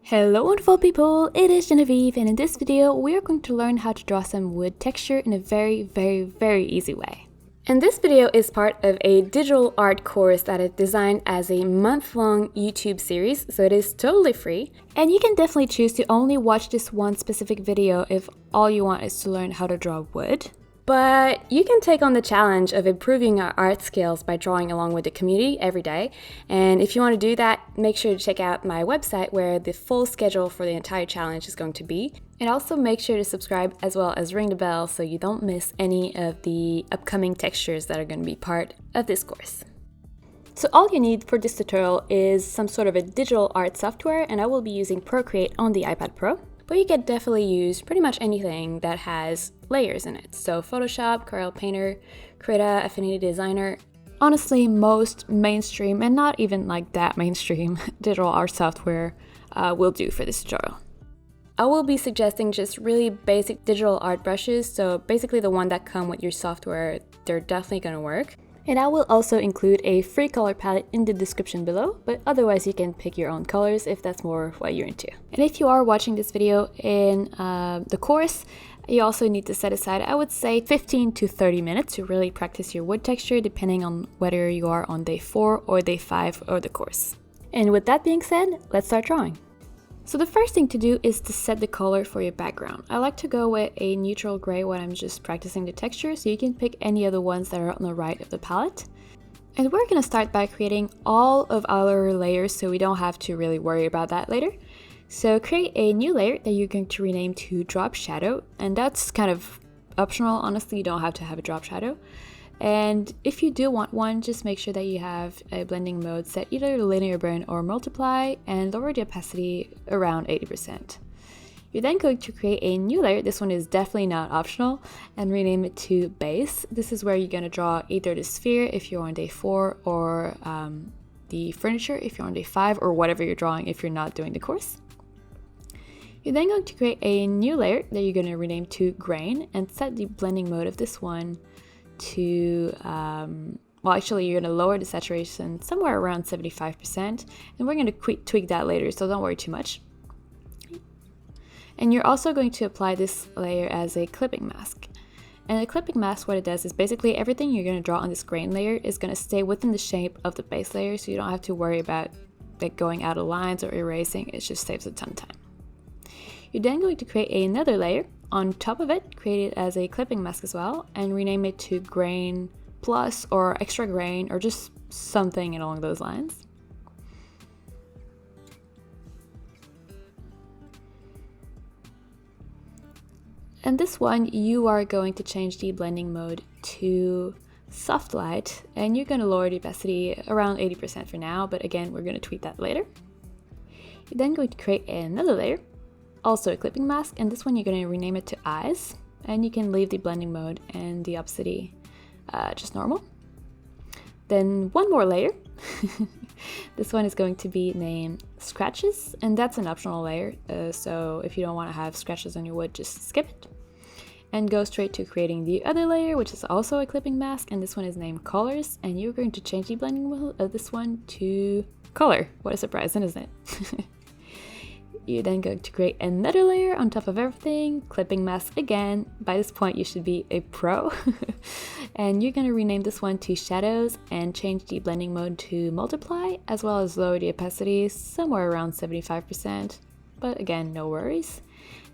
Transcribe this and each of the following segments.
Hello wonderful people, it is Genevieve, and in this video we are going to learn how to draw some wood texture in a very easy way. And this video is part of a digital art course that is designed as a month-long YouTube series, so it is totally free. And you can definitely choose to only watch this one specific video if all you want is to learn how to draw wood. But you can take on the challenge of improving our art skills by drawing along with the community every day. And if you want to do that, make sure to check out my website where the full schedule for the entire challenge is going to be. And also make sure to subscribe as well as ring the bell so you don't miss any of the upcoming textures that are going to be part of this course. So all you need for this tutorial is some sort of a digital art software, and I will be using Procreate on the iPad Pro. But you can definitely use pretty much anything that has layers in it. So Photoshop, Corel Painter, Krita, Affinity Designer. Honestly, most mainstream, and not even like that mainstream, digital art software will do for this tutorial. I will be suggesting just really basic digital art brushes, so basically the one that come with your software, they're definitely gonna work. And I will also include a free color palette in the description below, but otherwise you can pick your own colors if that's more what you're into. And if you are watching this video in the course, you also need to set aside, I would say, 15 to 30 minutes to really practice your wood texture, depending on whether you are on day 4 or day 5 of the course. And with that being said, let's start drawing. So the first thing to do is to set the color for your background. I like to go with a neutral gray when I'm just practicing the texture, so you can pick any of the ones that are on the right of the palette. And we're going to start by creating all of our layers so we don't have to really worry about that later. So create a new layer that you're going to rename to Drop Shadow, and that's kind of optional. Honestly, you don't have to have a drop shadow. And if you do want one, just make sure that you have a blending mode set either linear burn or multiply, and lower the opacity around 80%. You're then going to create a new layer. This one is definitely not optional, and rename it to Base. This is where you're going to draw either the sphere if you're on day 4, or the furniture if you're on day 5, or whatever you're drawing if you're not doing the course. You're then going to create a new layer that you're going to rename to Grain, and set the blending mode of this one to, well, actually you're going to lower the saturation somewhere around 75%, and we're going to tweak that later, so don't worry too much. And you're also going to apply this layer as a clipping mask. And a clipping mask, what it does is basically everything you're going to draw on this grain layer is going to stay within the shape of the base layer, so you don't have to worry about like going out of lines or erasing. It just saves a ton of time. You're then going to create another layer on top of it, create it as a clipping mask as well, and rename it to Grain Plus or Extra Grain, or just something along those lines. And this one, you are going to change the blending mode to Soft Light, and you're going to lower the opacity around 80% for now, but again, we're going to tweak that later. You're then going to create another layer, also a clipping mask, and this one you're going to rename it to Eyes, and you can leave the blending mode and the opacity just normal. Then one more layer. This one is going to be named Scratches, and that's an optional layer, so if you don't want to have scratches on your wood, just skip it. And go straight to creating the other layer, which is also a clipping mask, and this one is named Colors, and you're going to change the blending mode of this one to Color. What a surprise, isn't it? You're then going to create another layer on top of everything, clipping mask again. By this point, you should be a pro. And you're going to rename this one to Shadows and change the blending mode to Multiply, as well as lower the opacity somewhere around 75%. But again, no worries.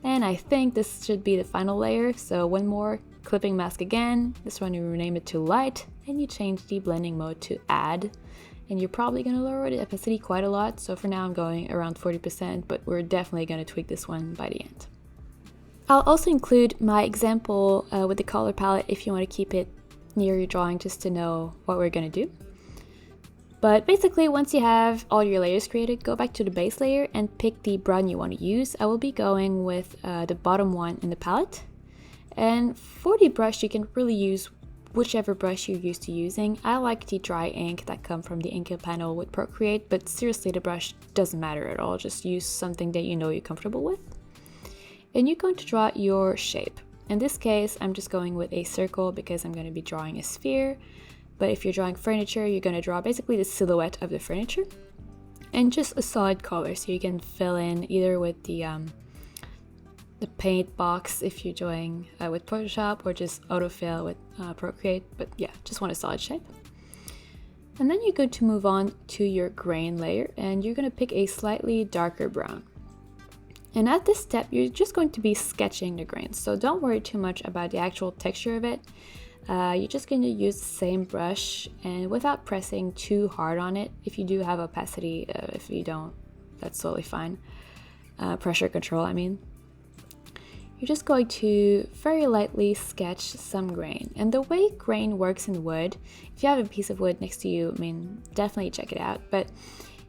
And I think this should be the final layer. So one more, clipping mask again. This one you rename it to Light, and you change the blending mode to Add. And you're probably going to lower the opacity quite a lot, so for now I'm going around 40%, but we're definitely going to tweak this one by the end. I'll also include my example with the color palette if you want to keep it near your drawing just to know what we're going to do. But basically, once you have all your layers created, go back to the base layer and pick the brown you want to use. I will be going with the bottom one in the palette. And for the brush, you can really use whichever brush you're used to using. I like the dry ink that come from the ink panel with Procreate, but seriously, the brush doesn't matter at all. Just use something that you know you're comfortable with. And you're going to draw your shape. In this case, I'm just going with a circle because I'm going to be drawing a sphere. But if you're drawing furniture, you're going to draw basically the silhouette of the furniture. and just a solid color, so you can fill in either with the paint box if you're doing with Photoshop, or just autofill with Procreate. But yeah, just want a solid shape. And then you're going to move on to your grain layer, and you're going to pick a slightly darker brown. And at this step, you're just going to be sketching the grains, so don't worry too much about the actual texture of it. You're just going to use the same brush, and without pressing too hard on it. If you do have opacity, if you don't, that's totally fine. Pressure control, I mean. You're just going to very lightly sketch some grain. And the way grain works in wood, if you have a piece of wood next to you, I mean, definitely check it out. But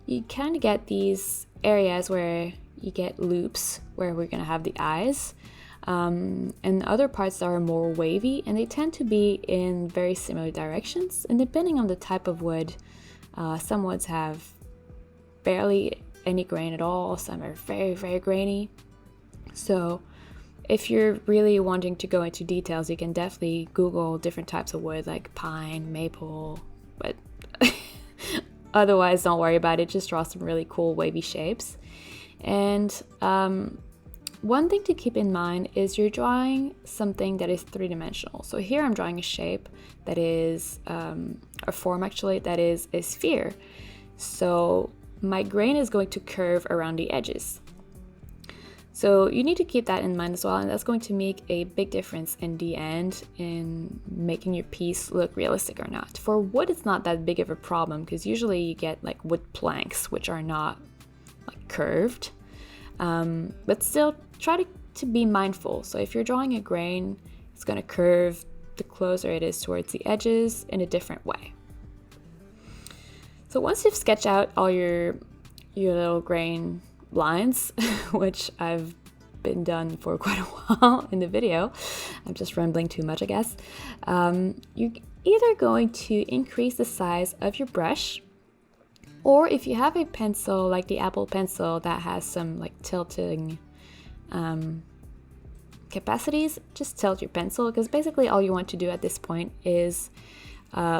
you kind of get these areas where you get loops where we're going to have the eyes. And other parts that are more wavy, and they tend to be in very similar directions. And depending on the type of wood, some woods have barely any grain at all. Some are very, very grainy. So if you're really wanting to go into details, you can definitely Google different types of wood like pine, maple, but otherwise don't worry about it. Just draw some really cool wavy shapes. And one thing to keep in mind is you're drawing something that is three-dimensional. So here I'm drawing a shape that is, a form actually, that is a sphere. So my grain is going to curve around the edges. So you need to keep that in mind as well, and that's going to make a big difference in the end in making your piece look realistic or not. For wood, it's not that big of a problem because usually you get like wood planks which are not like curved, but still try to be mindful. So if you're drawing a grain, it's going to curve the closer it is towards the edges in a different way. So once you've sketched out all your little grain lines, which I've been done for quite a while in the video, I'm just rambling too much, I guess. You're either going to increase the size of your brush, or if you have a pencil like the Apple Pencil that has some like tilting capacities, just tilt your pencil, because basically all you want to do at this point is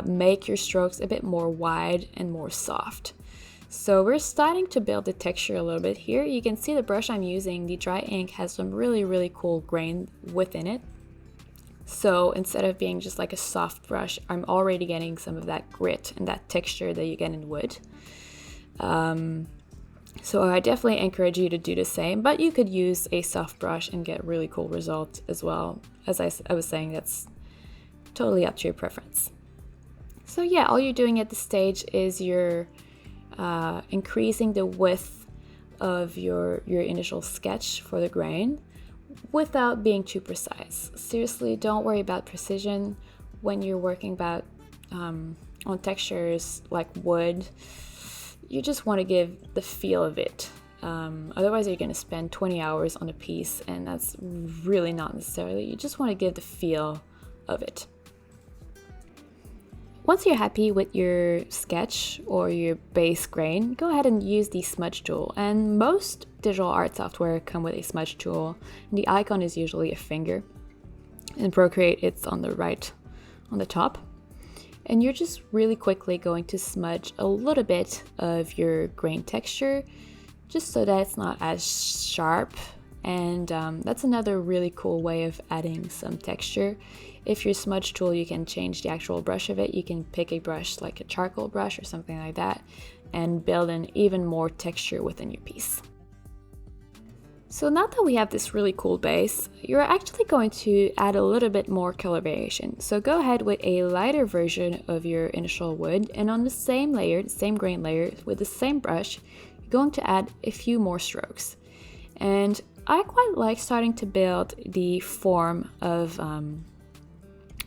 make your strokes a bit more wide and more soft. So we're starting to build the texture a little bit here. You can see the brush I'm using, the dry ink, has some really, really cool grain within it. So instead of being just like a soft brush, I'm already getting some of that grit and that texture that you get in wood. So I definitely encourage you to do the same, but you could use a soft brush and get really cool results as well. As I was saying, that's totally up to your preference. So yeah, all you're doing at this stage is you're increasing the width of your initial sketch for the grain without being too precise. Seriously, don't worry about precision when you're working about on textures like wood. You just want to give the feel of it. Otherwise you're going to spend 20 hours on a piece, and that's really not necessarily. You just want to give the feel of it. Once you're happy with your sketch or your base grain, go ahead and use the smudge tool. And most digital art software come with a smudge tool. And the icon is usually a finger. In Procreate, it's on the right, on the top. And you're just really quickly going to smudge a little bit of your grain texture, just so that it's not as sharp. And that's another really cool way of adding some texture. If your smudge tool, you can change the actual brush of it. You can pick a brush like a charcoal brush or something like that and build in even more texture within your piece. So now that we have this really cool base, you're actually going to add a little bit more color variation. So go ahead with a lighter version of your initial wood, and on the same layer, the same grain layer, with the same brush, you're going to add a few more strokes. And I quite like starting to build the form of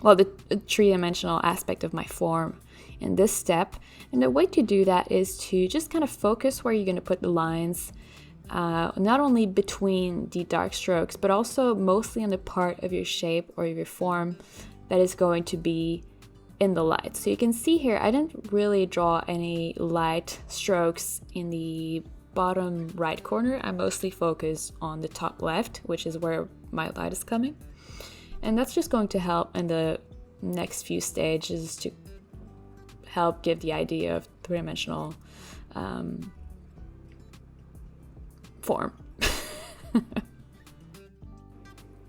the three-dimensional aspect of my form in this step. And the way to do that is to just kind of focus where you're going to put the lines, not only between the dark strokes, but also mostly on the part of your shape or your form that is going to be in the light. So you can see here, I didn't really draw any light strokes in the bottom right corner. I mostly focused on the top left, which is where my light is coming. And that's just going to help in the next few stages to help give the idea of three-dimensional form.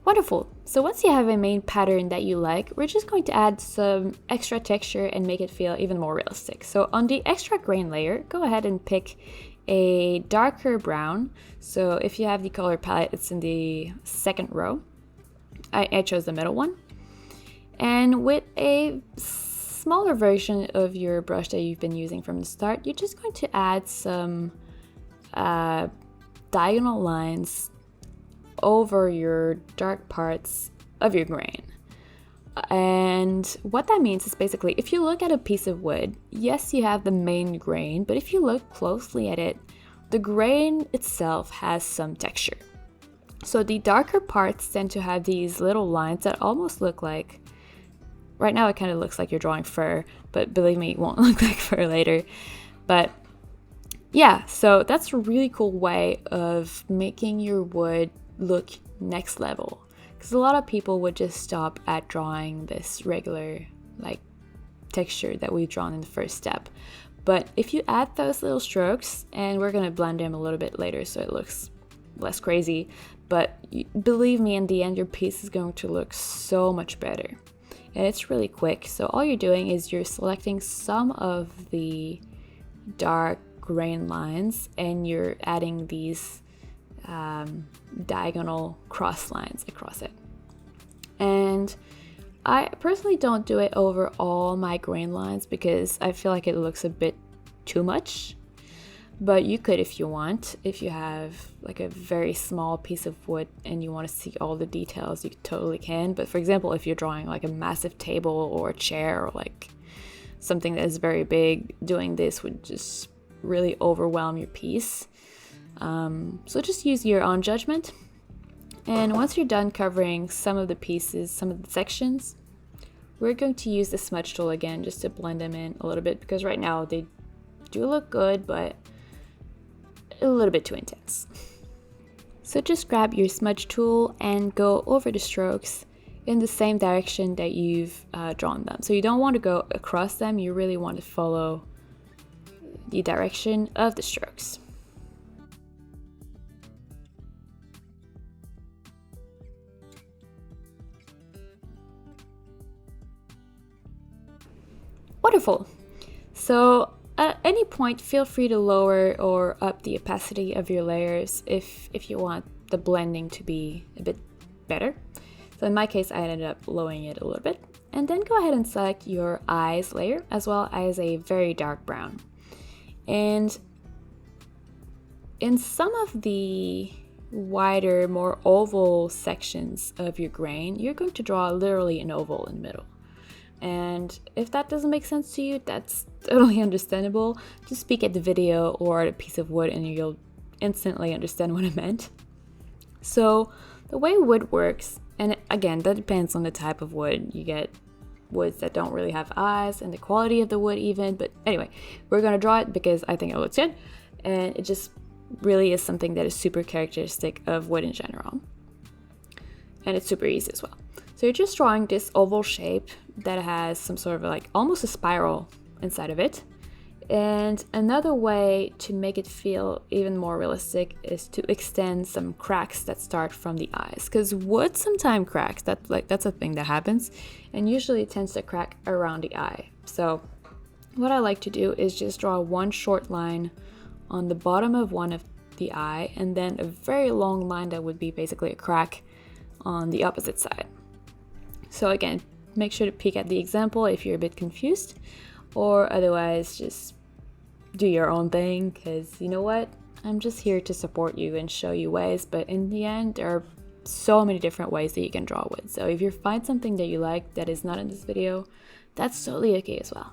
Wonderful. So once you have a main pattern that you like, we're just going to add some extra texture and make it feel even more realistic. So on the extra grain layer, go ahead and pick a darker brown. So if you have the color palette, it's in the second row. I chose the middle one. And with a smaller version of your brush that you've been using from the start, you're just going to add some diagonal lines over your dark parts of your grain. And what that means is basically, if you look at a piece of wood, yes, you have the main grain, but if you look closely at it, the grain itself has some texture. So the darker parts tend to have these little lines that almost look like, right now it kind of looks like you're drawing fur, but believe me, it won't look like fur later. But yeah, so that's a really cool way of making your wood look next level, because a lot of people would just stop at drawing this regular like texture that we've drawn in the first step. But if you add those little strokes, and we're going to blend them a little bit later so it looks less crazy, but believe me, in the end your piece is going to look so much better. And it's really quick. So all you're doing is you're selecting some of the dark grain lines and you're adding these diagonal cross lines across it. And I personally don't do it over all my grain lines because I feel like it looks a bit too much, but you could if you want. If you have like a very small piece of wood and you want to see all the details, you totally can. But for example, if you're drawing like a massive table or a chair or like something that is very big, doing this would just really overwhelm your piece. So just use your own judgment. And once you're done covering some of the pieces, some of the sections, we're going to use the smudge tool again just to blend them in a little bit, because right now they do look good, but a little bit too intense. So just grab your smudge tool and go over the strokes in the same direction that you've drawn them. So you don't want to go across them, you really want to follow the direction of the strokes. Wonderful. So at any point, feel free to lower or up the opacity of your layers if you want the blending to be a bit better. So in my case, I ended up lowering it a little bit. And then go ahead and select your eyes layer as well as a very dark brown. And in some of the wider, more oval sections of your grain, you're going to draw literally an oval in the middle. And if that doesn't make sense to you, that's totally understandable. Just peek at the video or at a piece of wood and you'll instantly understand what I meant. So the way wood works, and again, that depends on the type of wood. You get woods that don't really have eyes and the quality of the wood even. But anyway, we're going to draw it because I think it looks good. And it just really is something that is super characteristic of wood in general. And it's super easy as well. So you're just drawing this oval shape that has some sort of like almost a spiral inside of it. And another way to make it feel even more realistic is to extend some cracks that start from the eyes, because wood sometimes cracks. That's a thing that happens, and usually it tends to crack around the eye. So what I like to do is just draw one short line on the bottom of one of the eye, and then a very long line that would be basically a crack on the opposite side. So again, make sure to peek at the example if you're a bit confused, or otherwise just do your own thing, because you know what? I'm just here to support you and show you ways, but in the end, there are so many different ways that you can draw with. So if you find something that you like that is not in this video, that's totally okay as well.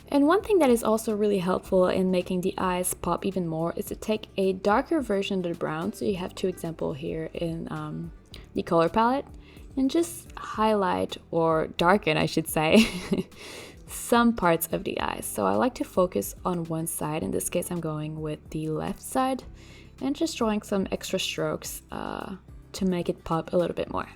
And one thing that is also really helpful in making the eyes pop even more is to take a darker version of the brown. So you have two examples here in the color palette, and just highlight, or darken I should say, some parts of the eyes. So I like to focus on one side. In this case, I'm going with the left side and just drawing some extra strokes to make it pop a little bit more.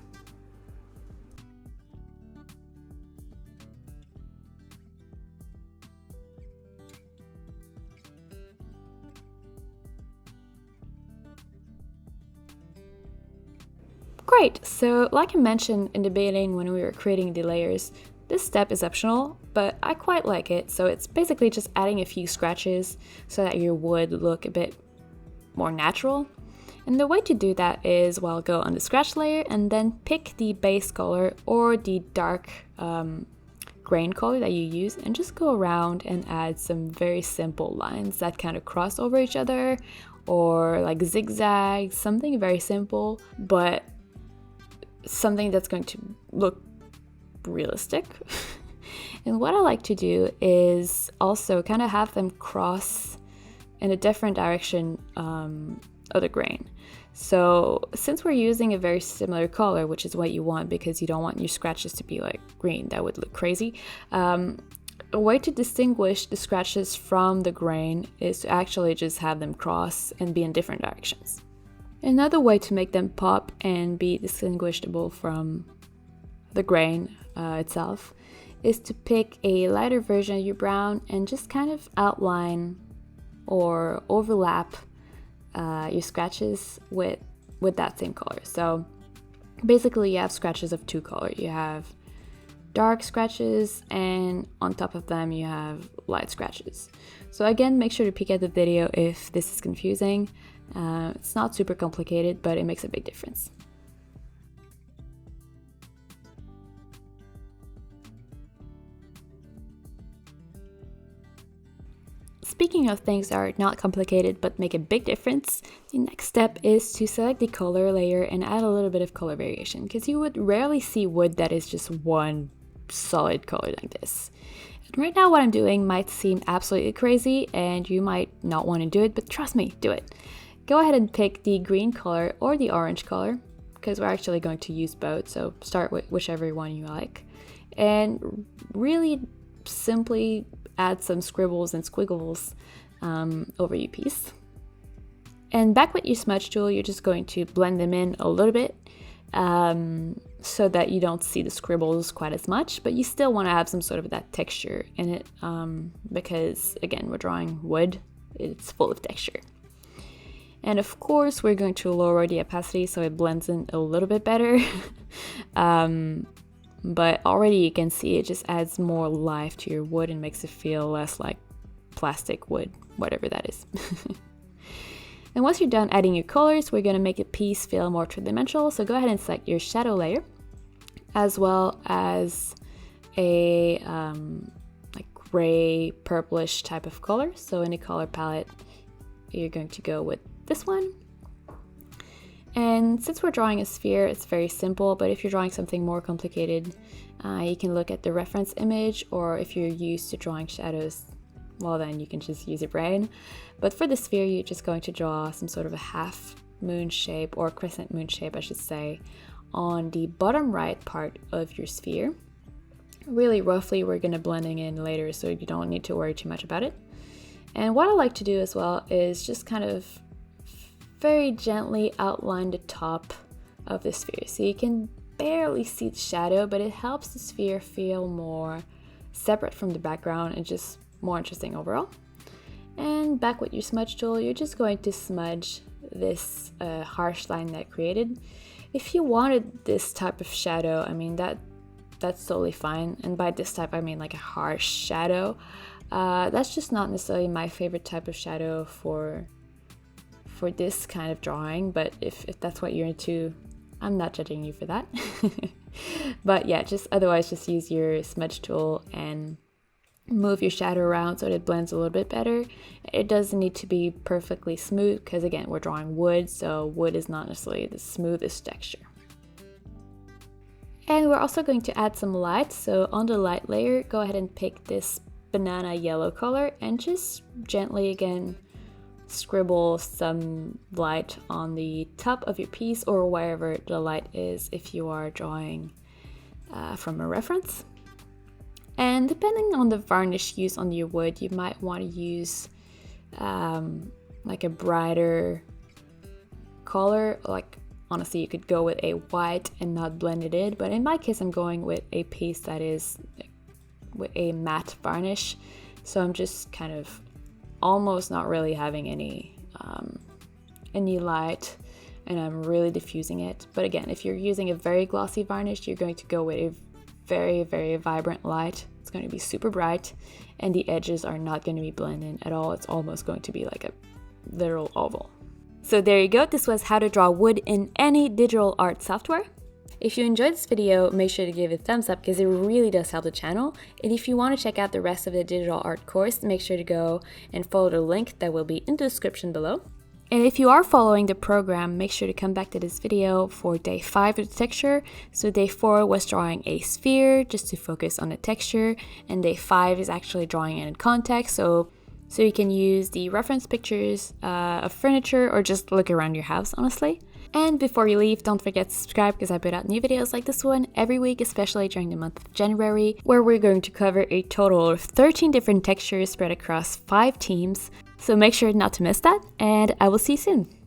Great, so like I mentioned in the beginning when we were creating the layers, this step is optional, but I quite like it. So it's basically just adding a few scratches so that your wood look a bit more natural. And the way to do that is, well, go on the scratch layer and then pick the base color or the dark grain color that you use and just go around and add some very simple lines that kind of cross over each other or like zigzags, something very simple, but something that's going to look realistic. And what I like to do is also kind of have them cross in a different direction of the grain. So since we're using a very similar color, which is what you want because you don't want your scratches to be like green, that would look crazy. A way to distinguish the scratches from the grain is to actually just have them cross and be in different directions. Another way to make them pop and be distinguishable from the grain itself is to pick a lighter version of your brown and just kind of outline or overlap your scratches with that same color. So basically you have scratches of two colors. You have dark scratches and on top of them you have light scratches. So again, make sure to peek at the video if this is confusing. It's not super complicated, but it makes a big difference. Speaking of things that are not complicated but make a big difference, the next step is to select the color layer and add a little bit of color variation, because you would rarely see wood that is just one solid color like this. And right now what I'm doing might seem absolutely crazy and you might not want to do it, but trust me, do it. Go ahead and pick the green color or the orange color, because we're actually going to use both, so start with whichever one you like. And really simply add some scribbles and squiggles over your piece. And back with your smudge tool, you're just going to blend them in a little bit so that you don't see the scribbles quite as much, but you still want to have some sort of that texture in it because, again, we're drawing wood, it's full of texture. And of course, we're going to lower the opacity so it blends in a little bit better. But already you can see it just adds more life to your wood and makes it feel less like plastic wood, whatever that is. And once you're done adding your colors, we're going to make a piece feel more three-dimensional. So go ahead and select your shadow layer, as well as a like gray, purplish type of color. So in the color palette, you're going to go with this one. And since we're drawing a sphere, it's very simple, but if you're drawing something more complicated, you can look at the reference image, or if you're used to drawing shadows, well then you can just use your brain. But for the sphere, you're just going to draw some sort of a half moon shape, or crescent moon shape I should say, on the bottom right part of your sphere. Really roughly, we're going to blending in later, so you don't need to worry too much about it. And what I like to do as well is just kind of very gently outline the top of the sphere. So you can barely see the shadow, but it helps the sphere feel more separate from the background and just more interesting overall. And back with your smudge tool, you're just going to smudge this harsh line that created. If you wanted this type of shadow, I mean, that's totally fine. And by this type, I mean like a harsh shadow. That's just not necessarily my favorite type of shadow for this kind of drawing, but if that's what you're into, I'm not judging you for that. But yeah, otherwise just use your smudge tool and move your shadow around so that it blends a little bit better. It doesn't need to be perfectly smooth because, again, we're drawing wood, so wood is not necessarily the smoothest texture. And we're also going to add some light. So on the light layer, go ahead and pick this banana yellow color and just gently, again, scribble some light on the top of your piece or wherever the light is if you are drawing from a reference. And depending on the varnish used on your wood, you might want to use like a brighter color. Like, honestly, you could go with a white and not blend it in, but in my case I'm going with a piece that is with a matte varnish, so I'm just kind of almost not really having any light and I'm really diffusing it. But again, if you're using a very glossy varnish, you're going to go with a very, very vibrant light. It's going to be super bright, and the edges are not going to be blended at all. It's almost going to be like a literal oval. So there you go. This was how to draw wood in any digital art software. If you enjoyed this video, make sure to give it a thumbs up because it really does help the channel. And if you want to check out the rest of the digital art course, make sure to go and follow the link that will be in the description below. And if you are following the program, make sure to come back to this video for day 5 of the texture. So day 4 was drawing a sphere just to focus on the texture, and day 5 is actually drawing it in context. So you can use the reference pictures of furniture or just look around your house, honestly. And before you leave, don't forget to subscribe because I put out new videos like this one every week, especially during the month of January, where we're going to cover a total of 13 different textures spread across 5 teams. So make sure not to miss that, and I will see you soon.